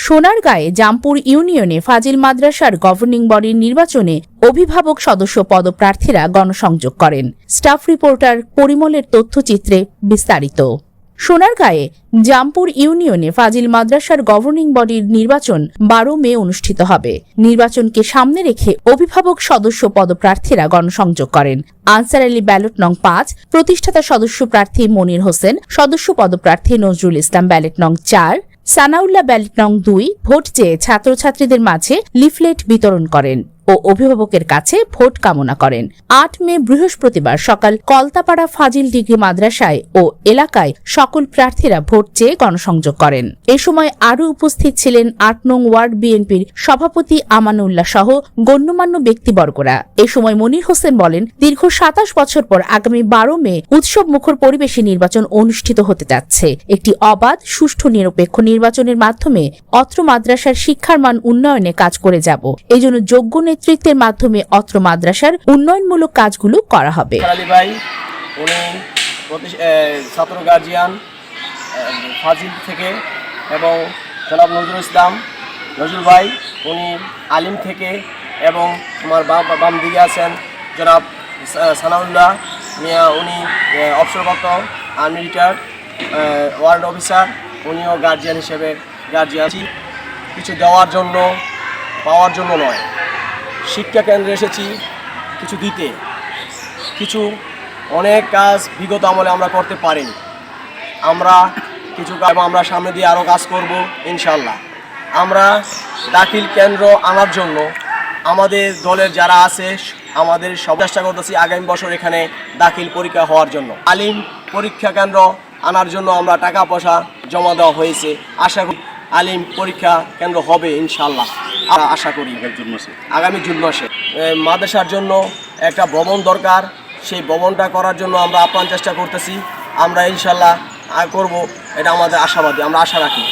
সোনারগাঁয়ে জামপুর ইউনিয়নে ফাজিল মাদ্রাসার গভর্নিং বডির নির্বাচনে অভিভাবক সদস্য পদপ্রার্থীরা গণসংযোগ করেন। স্টাফ রিপোর্টার পরিমলের তথ্যচিত্রে বিস্তারিত। সোনারগাঁয়ে জামপুর ইউনিয়নে ফাজিল মাদ্রাসার গভর্নিং বডির নির্বাচন 12 মে অনুষ্ঠিত হবে। নির্বাচনকে সামনে রেখে অভিভাবক সদস্য পদপ্রার্থীরা গণসংযোগ করেন। আনসার আলী ব্যালট নং 5, প্রতিষ্ঠাতা সদস্য প্রার্থী মনির হোসেন, সদস্য পদপ্রার্থী নজরুল ইসলাম ব্যালট নং 4, সানাউল্লাহ ব্যালট নং 2 ভোট চেয়ে ছাত্রছাত্রীদের মাঝে লিফলেট বিতরণ করেন ও অভিভাবকের কাছে ভোট কামনা করেন। 8 মে বৃহস্পতিবার সকাল কলতাপাড়া ফাজিল ডিগ্রি মাদ্রাসায় ও এলাকায় সকল প্রার্থীরা ভোট চেয়ে গণসংযোগ করেন। এ সময় আরও উপস্থিত ছিলেন 8 নং ওয়ার্ড বিএনপির সভাপতি আমানুল্লাহ সহ গণ্যমান্য ব্যক্তিবর্গরা। এ সময় মনির হোসেন বলেন, দীর্ঘ 27 বছর পর আগামী 12 মে উৎসব মুখর পরিবেশে নির্বাচন অনুষ্ঠিত হতে যাচ্ছে। একটি অবাধ, সুষ্ঠু, নিরপেক্ষ নির্বাচনের মাধ্যমে অত্র মাদ্রাসার শিক্ষার মান উন্নয়নে কাজ করে যাব। এজন্য যোগ্য নেতৃত্বের মাধ্যমে অত্র মাদ্রাসার উন্নয়নমূলক কাজগুলো করা হবে। ছাত্র গার্জিয়ান ফাজিল থেকে এবং জনাব নজরুল ইসলাম নজরুল ভাই উনি আলিম থেকে এবং আমার বাম দিকে আছেন জনাব সানাউল্লাহ মিয়া, উনি অবসরপ্রাপ্ত আর্মি রিটায়ার্ড ওয়ার্ড অফিসার, উনিও গার্জিয়ান হিসেবে গার্জিয়ান। কিছু দেওয়ার জন্য পাওয়ার জন্য নয়, শিক্ষা কেন্দ্রে এসেছি কিছু দিতে। কিছু অনেক কাজ বিগত আমলে আমরা করতে পারিনি, আমরা কিছু কাজ আমরা সামনে দিয়ে আরও কাজ করব ইনশাল্লাহ। আমরা দাখিল কেন্দ্র আনার জন্য আমাদের দলের যারা আছে আমাদের সব চেষ্টা করতেছি আগামী বছর এখানে দাখিল পরীক্ষা হওয়ার জন্য। আলিম পরীক্ষা কেন্দ্র আনার জন্য আমরা টাকা পয়সা জমা দেওয়া হয়েছে। আশা করি আলিম পরীক্ষা কেন্দ্র হবে ইনশাল্লাহ। আমরা আশা করি আগামী জুন মাসে মাদ্রাসার জন্য একটা ভবন দরকার, সেই ভবনটা করার জন্য আমরা আপ্রাণ চেষ্টা করতেছি। আমরা ইনশাল্লাহ করব, এটা আমাদের আশাবাদী, আমরা আশা রাখি।